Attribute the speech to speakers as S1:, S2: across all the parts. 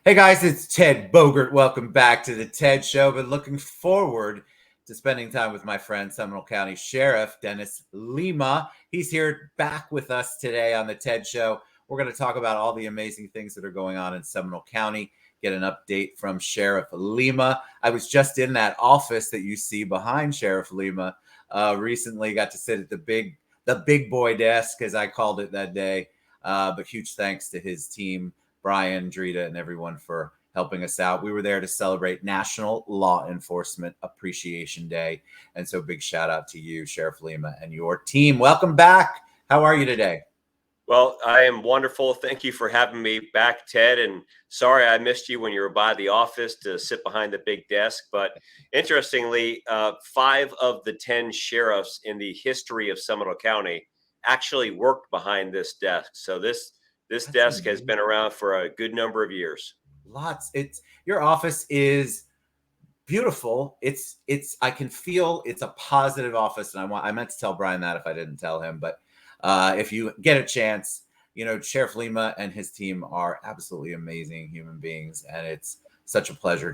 S1: Hey guys, it's Ted Bogert. Welcome back to the Ted Show. Been looking forward to spending time with my friend, Seminole County Sheriff Dennis Lemma. He's here back with us today on the Ted Show. We're going to talk about all the amazing things that are going on in Seminole County, get an update from Sheriff Lemma. I was just in that office that you see behind Sheriff Lemma. Recently got to sit at the big boy desk, as I called it that day. But huge thanks to his team, Brian, Drita, and everyone for helping us out. We were there to celebrate National Law Enforcement Appreciation Day. And so big shout out to you, Sheriff Lemma, and your team. Welcome back. How are you today?
S2: Well, I am wonderful. Thank you for having me back, Ted. And sorry I missed you when you were by the office to sit behind the big desk. But interestingly, 5 of the 10 sheriffs in the history of Seminole County actually worked behind this desk. So this desk has been around for a good number of years.
S1: Lots. Your office is beautiful. I can feel it's a positive office, and I meant to tell Brian that if I didn't tell him, but if you get a chance, Sheriff Lemma and his team are absolutely amazing human beings, and it's such a pleasure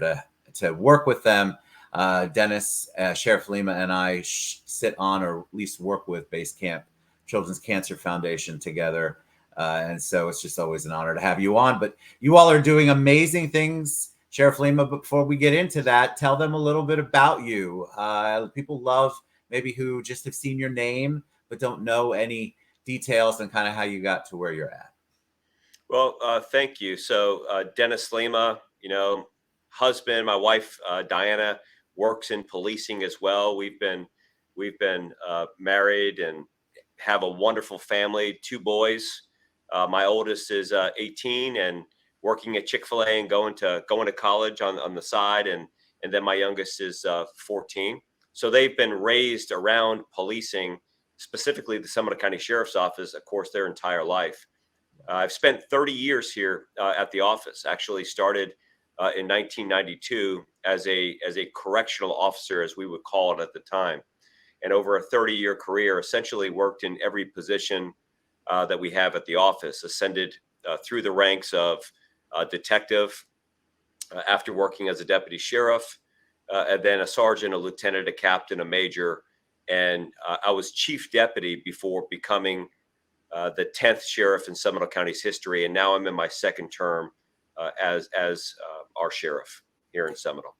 S1: to work with them. Dennis, Sheriff Lemma, and I sit on, or at least work with, Base Camp Children's Cancer Foundation together. And so it's just always an honor to have you on. But you all are doing amazing things, Sheriff Lemma. But before we get into that, tell them a little bit about you. People love maybe who just have seen your name but don't know any details and kind of how you got to where you're at.
S2: Well, thank you. So Dennis Lemma, husband, my wife Diana works in policing as well. We've been married and have a wonderful family, 2 boys. My oldest is 18 and working at Chick-fil-A and going to college on the side, and then my youngest is 14. So they've been raised around policing, specifically the Seminole County Sheriff's Office, of course, their entire life. I've spent 30 years here at the office. Actually started in 1992 as a correctional officer, as we would call it at the time, and over a 30-year career, essentially worked in every position that we have at the office. Ascended through the ranks of detective after working as a deputy sheriff, and then a sergeant, a lieutenant, a captain, a major, and I was chief deputy before becoming the 10th sheriff in Seminole County's history, and now I'm in my second term as our sheriff here in Seminole.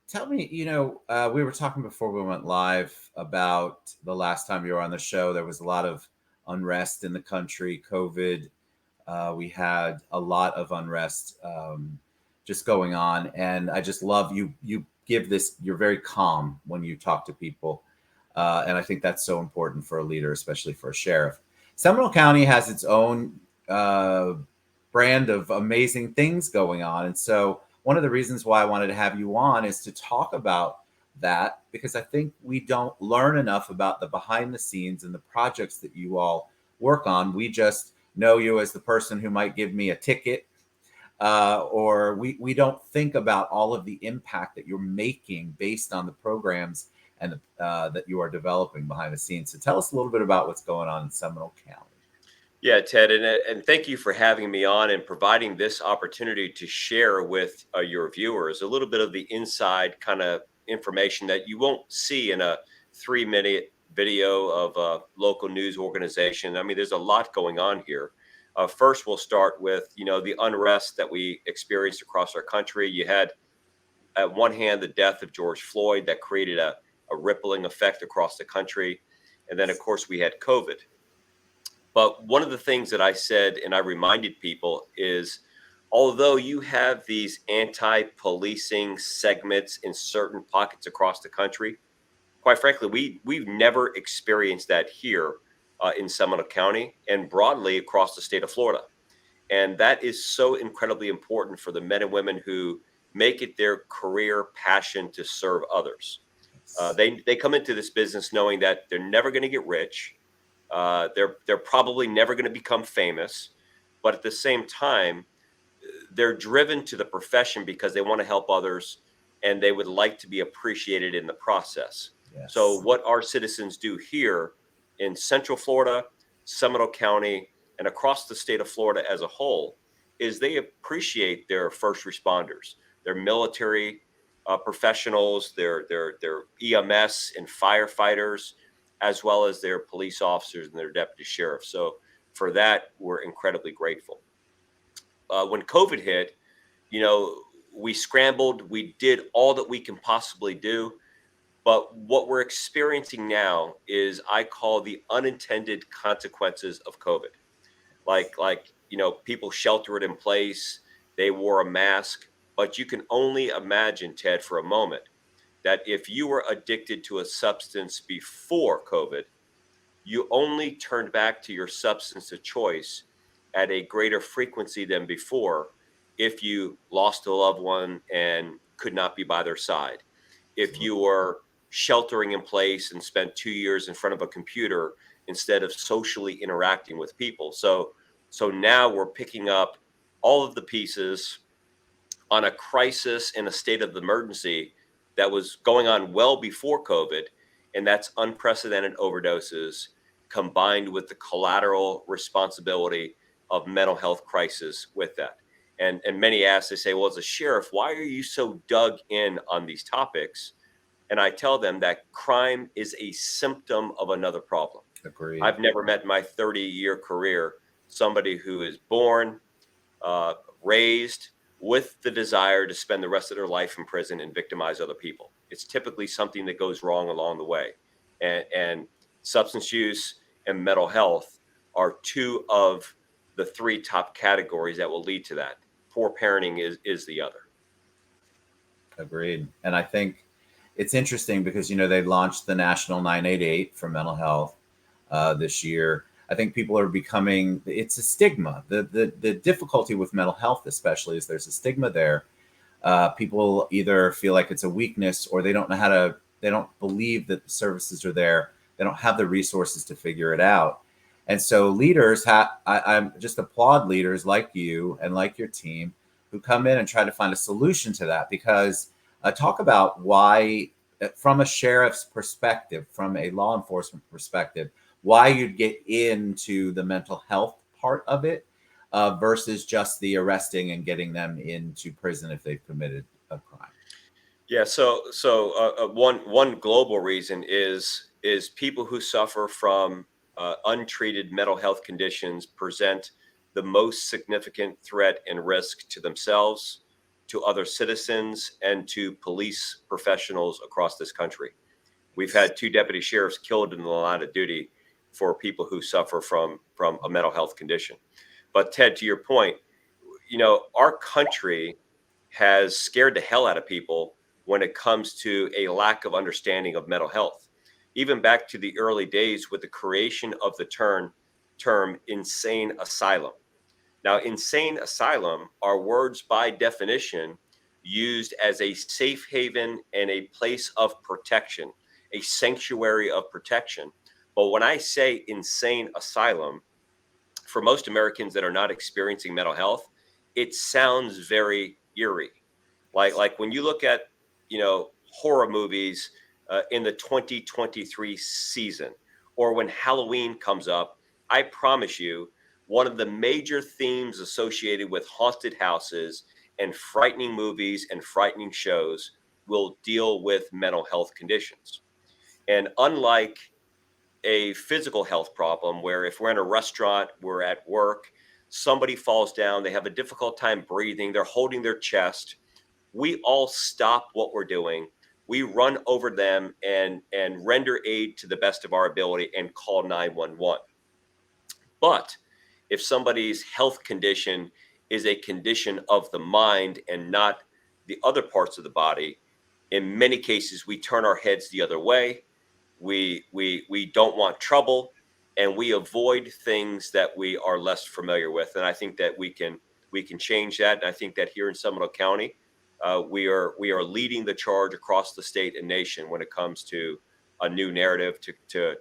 S1: Tell me, we were talking before we went live about the last time you were on the show. There was a lot of unrest in the country, COVID. We had a lot of unrest just going on. And I just love you give this, you're very calm when you talk to people. And I think that's so important for a leader, especially for a sheriff. Seminole County has its own brand of amazing things going on. And so one of the reasons why I wanted to have you on is to talk about that, because I think we don't learn enough about the behind the scenes and the projects that you all work on. We just know you as the person who might give me a ticket, or we don't think about all of the impact that you're making based on the programs and that you are developing behind the scenes. So tell us a little bit about what's going on in Seminole County.
S2: Yeah, Ted, and thank you for having me on and providing this opportunity to share with your viewers a little bit of the inside kind of information that you won't see in a 3-minute video of a local news organization. I mean, there's a lot going on here. First, we'll start with, the unrest that we experienced across our country. You had, at one hand, the death of George Floyd that created a rippling effect across the country. And then, of course, we had COVID. But one of the things that I said, and I reminded people, is although you have these anti-policing segments in certain pockets across the country, quite frankly, we've never experienced that here in Seminole County and broadly across the state of Florida. And that is so incredibly important for the men and women who make it their career passion to serve others. They come into this business knowing that they're never going to get rich. They're probably never going to become famous, but at the same time, they're driven to the profession because they want to help others and they would like to be appreciated in the process. Yes. So what our citizens do here in Central Florida, Seminole County, and across the state of Florida as a whole is they appreciate their first responders, their military professionals, their EMS and firefighters, as well as their police officers and their deputy sheriffs. So for that, we're incredibly grateful. When COVID hit, you know, we scrambled, we did all that we can possibly do. But what we're experiencing now is I call the unintended consequences of COVID. People sheltered in place, they wore a mask, but you can only imagine, Ted, for a moment, that if you were addicted to a substance before COVID, you only turned back to your substance of choice at a greater frequency than before if you lost a loved one and could not be by their side. If you were sheltering in place and spent 2 years in front of a computer instead of socially interacting with people. So now we're picking up all of the pieces on a crisis in a state of emergency that was going on well before COVID, and that's unprecedented overdoses combined with the collateral responsibility of mental health crisis with that. And many ask, they say, well, as a sheriff, why are you so dug in on these topics? And I tell them that crime is a symptom of another problem.
S1: Agreed.
S2: I've never met in my 30-year career somebody who is born, raised with the desire to spend the rest of their life in prison and victimize other people. It's typically something that goes wrong along the way. And substance use and mental health are two of the three top categories that will lead to that. Poor parenting is the other.
S1: Agreed. And I think it's interesting because, they launched the National 988 for mental health this year. I think people are it's a stigma. The difficulty with mental health, especially, is there's a stigma there. People either feel like it's a weakness, or they don't know they don't believe that the services are there. They don't have the resources to figure it out. And so leaders I'm just applaud leaders like you and like your team who come in and try to find a solution to that, because talk about why, from a sheriff's perspective, from a law enforcement perspective, why you'd get into the mental health part of it versus just the arresting and getting them into prison if they've committed a crime.
S2: Yeah. So one global reason is people who suffer from untreated mental health conditions present the most significant threat and risk to themselves, to other citizens, and to police professionals across this country. We've had 2 deputy sheriffs killed in the line of duty for people who suffer from a mental health condition. But Ted, to your point, our country has scared the hell out of people when it comes to a lack of understanding of mental health. Even back to the early days with the creation of the term insane asylum. Now, insane asylum are words by definition used as a safe haven and a place of protection, a sanctuary of protection. But when I say insane asylum, for most Americans that are not experiencing mental health, it sounds very eerie. Like when you look at, horror movies in the 2023 season, or when Halloween comes up, I promise you, one of the major themes associated with haunted houses and frightening movies and frightening shows will deal with mental health conditions. And unlike a physical health problem, where if we're in a restaurant, we're at work, somebody falls down, they have a difficult time breathing, they're holding their chest, we all stop what we're doing. We run over them and render aid to the best of our ability and call 911. But if somebody's health condition is a condition of the mind and not the other parts of the body, in many cases we turn our heads the other way. We don't want trouble, and we avoid things that we are less familiar with. And I think that we can change that. And I think that here in Seminole County, we are leading the charge across the state and nation when it comes to a new narrative to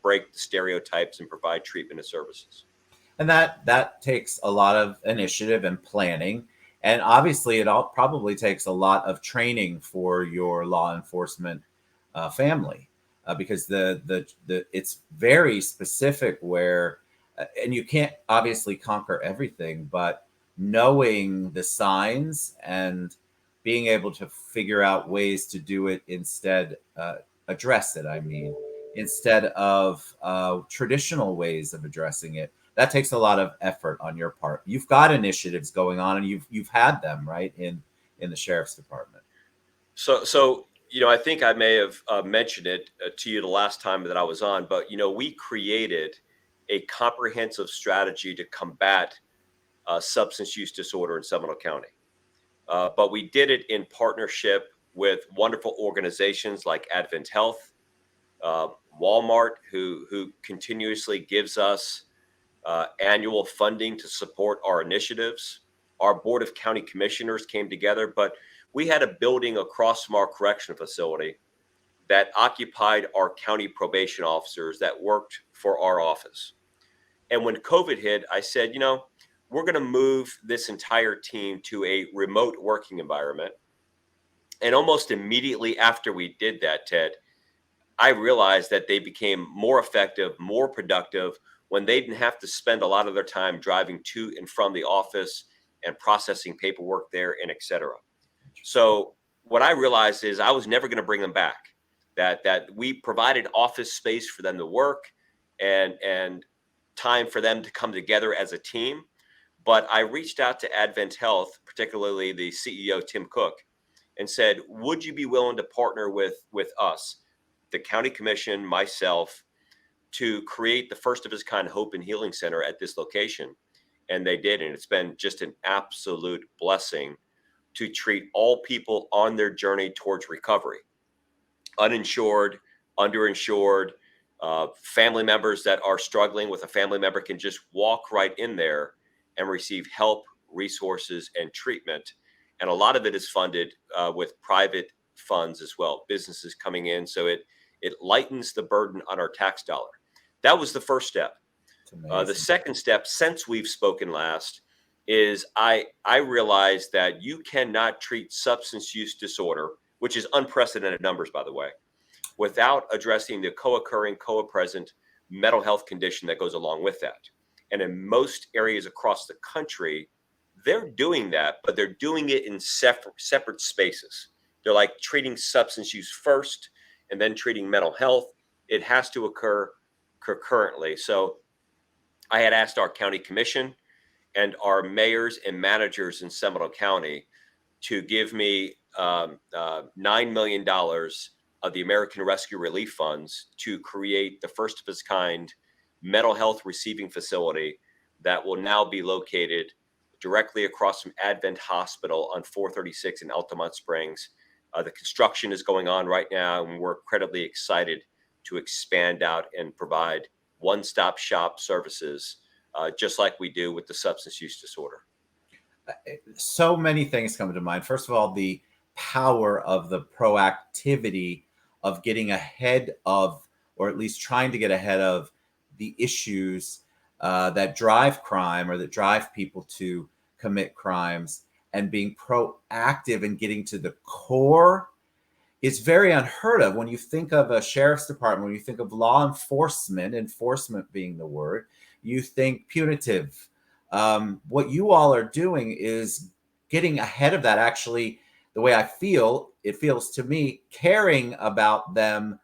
S2: break the stereotypes and provide treatment and services.
S1: And that takes a lot of initiative and planning. And obviously, it all probably takes a lot of training for your law enforcement family, because the it's very specific, where and you can't obviously conquer everything, but knowing the signs and being able to figure out ways to do it instead, address it, I mean, instead of traditional ways of addressing it. That takes a lot of effort on your part. You've got initiatives going on, and you've had them, right, in the sheriff's department.
S2: So I think I may have mentioned it to you the last time that I was on, but we created a comprehensive strategy to combat substance use disorder in Seminole County. But we did it in partnership with wonderful organizations like Advent Health, uh, Walmart, who continuously gives us annual funding to support our initiatives. Our board of county commissioners came together, but we had a building across from our correction facility that occupied our county probation officers that worked for our office. And when COVID hit, I said, we're going to move this entire team to a remote working environment. And almost immediately after we did that, Ted, I realized that they became more effective, more productive when they didn't have to spend a lot of their time driving to and from the office and processing paperwork there and et cetera. So what I realized is I was never going to bring them back. That we provided office space for them to work and time for them to come together as a team. But I reached out to Advent Health, particularly the CEO Tim Cook, and said, "Would you be willing to partner with us, the county commission, myself, to create the first of its kind Hope and Healing Center at this location?" And they did, and it's been just an absolute blessing to treat all people on their journey towards recovery, uninsured, underinsured, family members that are struggling with a family member can just walk right in there and receive help, resources, and treatment. And a lot of it is funded with private funds as well, businesses coming in. So it lightens the burden on our tax dollar. That was the first step.
S1: It's
S2: The
S1: amazing.
S2: second step, since we've spoken last, is I realized that you cannot treat substance use disorder, which is unprecedented numbers, by the way, without addressing the co-occurring, co-present mental health condition that goes along with that. And in most areas across the country, they're doing that, but they're doing it in separate spaces. They're like treating substance use first and then treating mental health. It has to occur concurrently. So I had asked our county commission and our mayors and managers in Seminole County to give me $9 million of the American Rescue Relief Funds to create the first of its kind mental health receiving facility that will now be located directly across from Advent Hospital on 436 in Altamont Springs. The construction is going on right now, and we're incredibly excited to expand out and provide one-stop shop services, just like we do with the substance use disorder.
S1: So many things come to mind. First of all, the power of the proactivity of getting ahead of, or at least trying to get ahead of, the issues that drive crime or that drive people to commit crimes, and being proactive and getting to the core is very unheard of. When you think of a sheriff's department, when you think of law enforcement, enforcement being the word, you think punitive. What you all are doing is getting ahead of that. Actually, the way I feel, it feels to me, caring about them,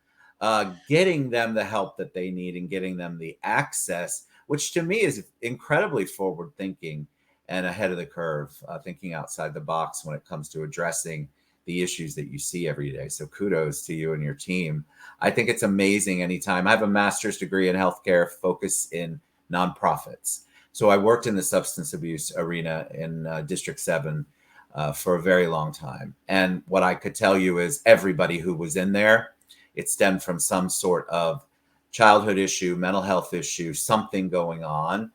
S1: getting them the help that they need and getting them the access, which to me is incredibly forward thinking and ahead of the curve, thinking outside the box when it comes to addressing the issues that you see every day. So kudos to you and your team. I think it's amazing anytime. I have a master's degree in healthcare, focus in nonprofits. So I worked in the substance abuse arena in District 7 for a very long time. And what I could tell you is everybody who was in there, it stemmed from some sort of childhood issue, mental health issue, something going on.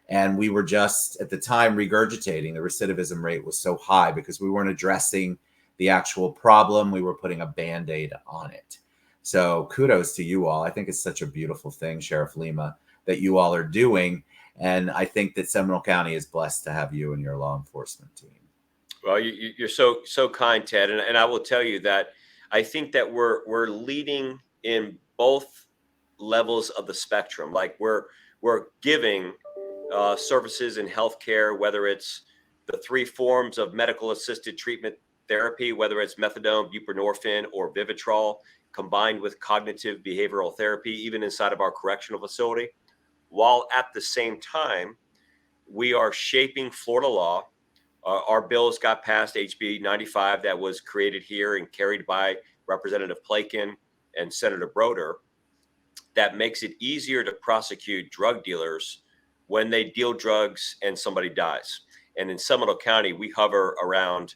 S1: And we were just at the time regurgitating. The recidivism rate was so high because we weren't addressing the actual problem. We were putting a band-aid on it. So kudos to you all. I think it's such a beautiful thing, Sheriff Lemma, that you all are doing. And I think that Seminole County is blessed to have you and your law enforcement team.
S2: Well, you're so kind, Ted, and I will tell you that I think that we're leading in both levels of the spectrum. Like we're giving services in healthcare, whether it's the three forms of medical assisted treatment therapy, whether it's methadone, buprenorphine, or Vivitrol, combined with cognitive behavioral therapy, even inside of our correctional facility, while at the same time, we are shaping Florida law. Our bills got passed, HB 95, that was created here and carried by Representative Plakin and Senator Broder, that makes it easier to prosecute drug dealers when they deal drugs and somebody dies. And in Seminole County, we hover around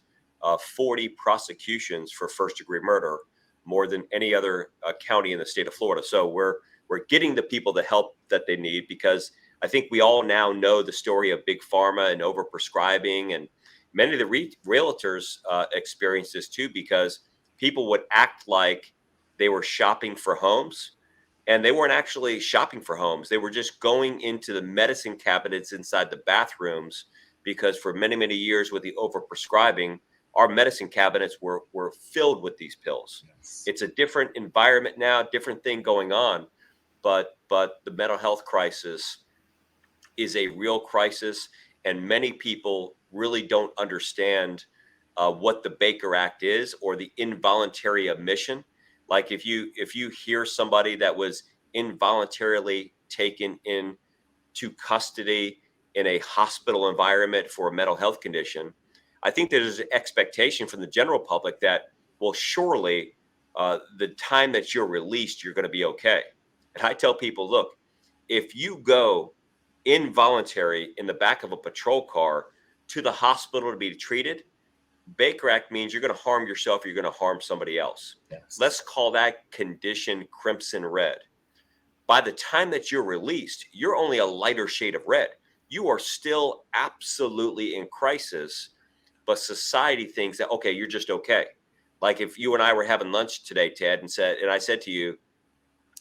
S2: 40 prosecutions for first-degree murder, more than any other county in the state of Florida. So we're getting the people the help that they need, because I think we all now know the story of big pharma and overprescribing, and many of the realtors experience this too, because people would act like they were shopping for homes, and they weren't actually shopping for homes. They were just going into the medicine cabinets inside the bathrooms, because for many, many years with the overprescribing, our medicine cabinets were filled with these pills.
S1: Yes.
S2: It's a different environment now, different thing going on, but the mental health crisis is a real crisis, and many people really don't understand what the Baker Act is, or the involuntary admission. Like if you hear somebody that was involuntarily taken into custody in a hospital environment for a mental health condition, I think there's an expectation from the general public that, well, surely the time that you're released, you're going to be okay. And I tell people, look, if you go involuntary in the back of a patrol car to the hospital to be treated, Baker Act means you're going to harm yourself, you're going to harm somebody else.
S1: Yes.
S2: Let's call that condition crimson red. By the time that you're released, you're only a lighter shade of red. You are still absolutely in crisis, but society thinks that, okay, you're just okay. Like if you and I were having lunch today, Ted, and I said to you,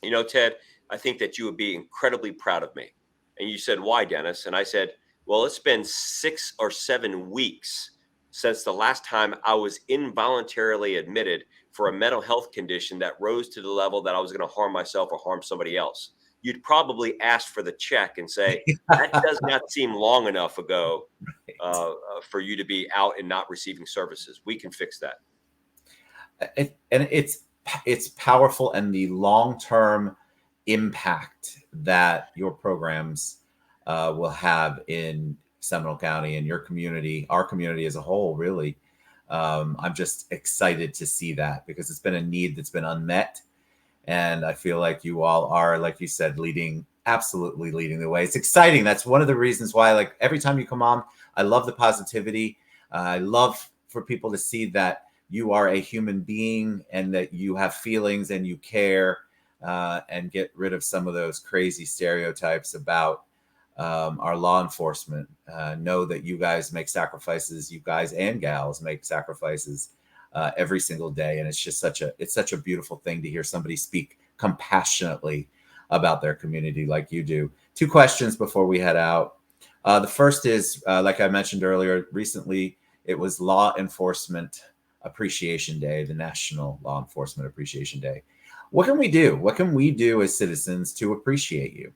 S2: you know, Ted, I think that you would be incredibly proud of me. And you said, why, Dennis? And I said, well, it's been 6 or 7 weeks since the last time I was involuntarily admitted for a mental health condition that rose to the level that I was going to harm myself or harm somebody else. You'd probably ask for the check and say, that does not seem long enough ago for you to be out and not receiving services. We can fix that.
S1: And it's powerful, and the long-term impact that your programs will have in Seminole County and your community, our community as a whole, really. I'm just excited to see that, because it's been a need that's been unmet. And I feel like you all are, like you said, absolutely leading the way. It's exciting. That's one of the reasons why, like, every time you come on, I love the positivity. I love for people to see that you are a human being, and that you have feelings and you care, and get rid of some of those crazy stereotypes about our law enforcement. Know that you guys make sacrifices. You guys and gals make sacrifices every single day, and it's just such a beautiful thing to hear somebody speak compassionately about their community like you do. 2 questions before we head out. The first is, like I mentioned earlier, recently it was Law Enforcement Appreciation Day, the National Law Enforcement Appreciation Day. What can we do? What can we do as citizens to appreciate you?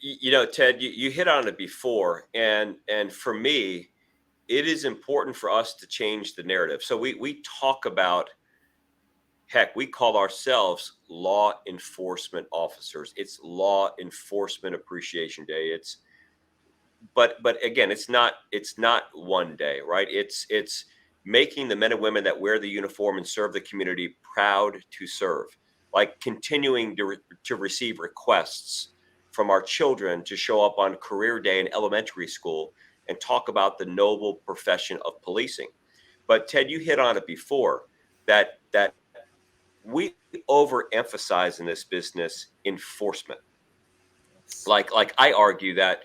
S2: You know, Ted, you hit on it before, and for me, it is important for us to change the narrative. So we talk about, heck, we call ourselves law enforcement officers. It's Law Enforcement Appreciation Day. But again, it's not one day, right? It's making the men and women that wear the uniform and serve the community proud to serve, like continuing to receive requests from our children to show up on career day in elementary school and talk about the noble profession of policing. But Ted, you hit on it before, that we overemphasize in this business enforcement. Like I argue that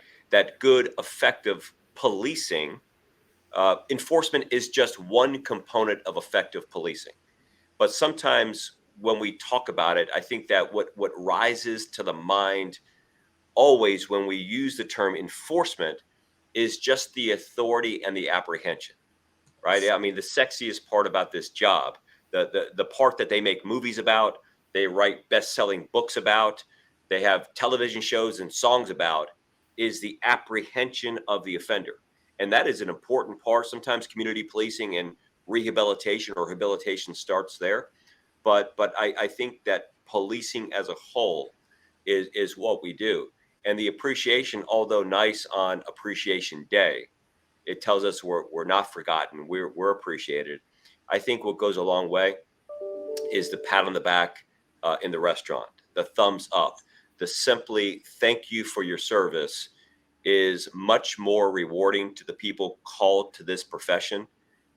S2: good, effective policing, enforcement is just one component of effective policing. But sometimes when we talk about it, I think that what rises to the mind always when we use the term enforcement is just the authority and the apprehension, right? I mean, the sexiest part about this job, the part that they make movies about, they write best-selling books about, they have television shows and songs about, is the apprehension of the offender. And that is an important part. Sometimes community policing and rehabilitation or rehabilitation starts there. But I think that policing as a whole is what we do. And the appreciation, although nice on Appreciation Day, it tells us we're not forgotten. We're appreciated. I think what goes a long way is the pat on the back in the restaurant, the thumbs up, the simply thank you for your service is much more rewarding to the people called to this profession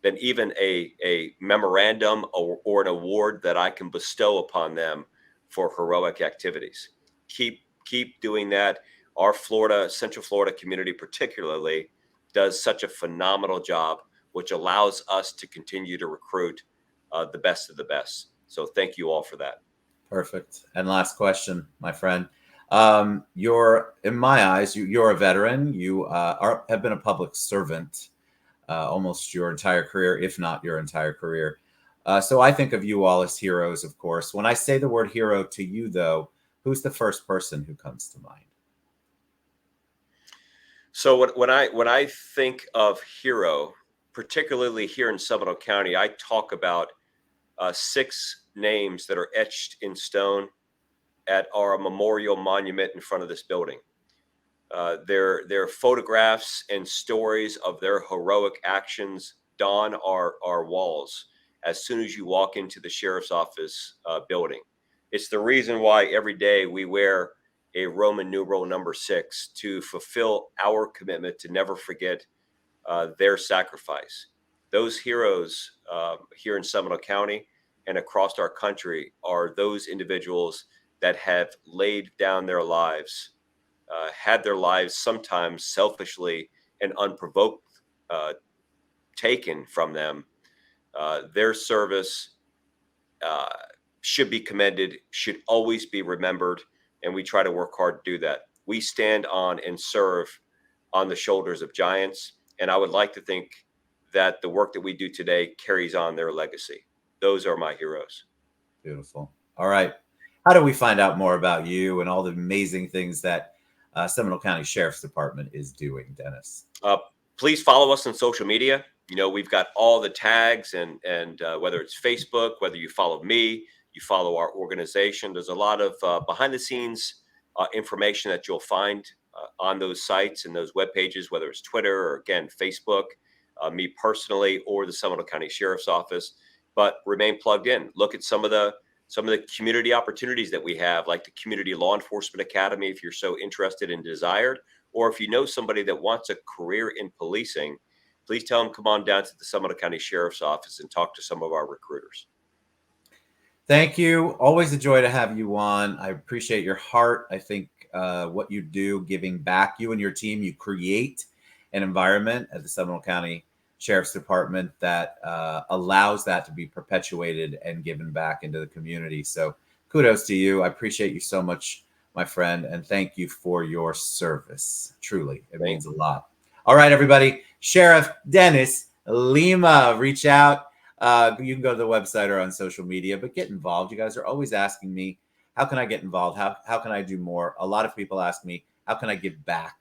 S2: than even a memorandum or an award that I can bestow upon them for heroic activities. Keep doing that. Our Central Florida community particularly does such a phenomenal job, which allows us to continue to recruit the best of the best. So thank you all for that.
S1: Perfect. And last question, my friend. You're, in my eyes, you're a veteran. You have been a public servant almost your entire career, if not your entire career. So I think of you all as heroes, of course. When I say the word hero to you, though, who's the first person who comes to mind?
S2: So when I think of hero, particularly here in Seminole County, I talk about 6 names that are etched in stone at our memorial monument in front of this building. Their photographs and stories of their heroic actions don our walls as soon as you walk into the sheriff's office building. It's the reason why every day we wear a Roman numeral number 6 to fulfill our commitment to never forget their sacrifice. Those heroes here in Seminole County and across our country are those individuals that have laid down their lives, had their lives sometimes selfishly and unprovoked taken from them. Their service uh, should be commended, should always be remembered, and we try to work hard to do that. We stand on and serve on the shoulders of giants, and I would like to think that the work that we do today carries on their legacy. Those are my heroes.
S1: Beautiful. All right. How do we find out more about you and all the amazing things that Seminole County Sheriff's Department is doing, Dennis?
S2: Uh, Please follow us on social media. You know, we've got all the tags, and whether it's Facebook, whether you follow me, you follow our organization. There's a lot of behind the scenes information that you'll find on those sites and those web pages, whether it's Twitter or again Facebook, me personally, or the Seminole County Sheriff's Office. But remain plugged in. Look at some of the community opportunities that we have, like the Community Law Enforcement Academy, if you're so interested and desired, or if you know somebody that wants a career in policing, please tell them come on down to the Seminole County Sheriff's Office and talk to some of our recruiters.
S1: Thank you. Always a joy to have you on. I appreciate your heart. I think what you do, giving back, you and your team, you create an environment at the Seminole County Sheriff's Department that allows that to be perpetuated and given back into the community. So kudos to you. I appreciate you so much, my friend, and thank you for your service. Truly, it means a lot. All right, everybody. Sheriff Dennis Lemma, reach out. You can go to the website or on social media, but get involved. You guys are always asking me, how can I get involved? How can I do more? A lot of people ask me, how can I give back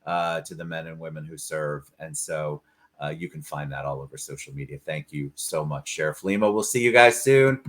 S1: to the men and women who serve? And so you can find that all over social media. Thank you so much, Sheriff Lemma. We'll see you guys soon.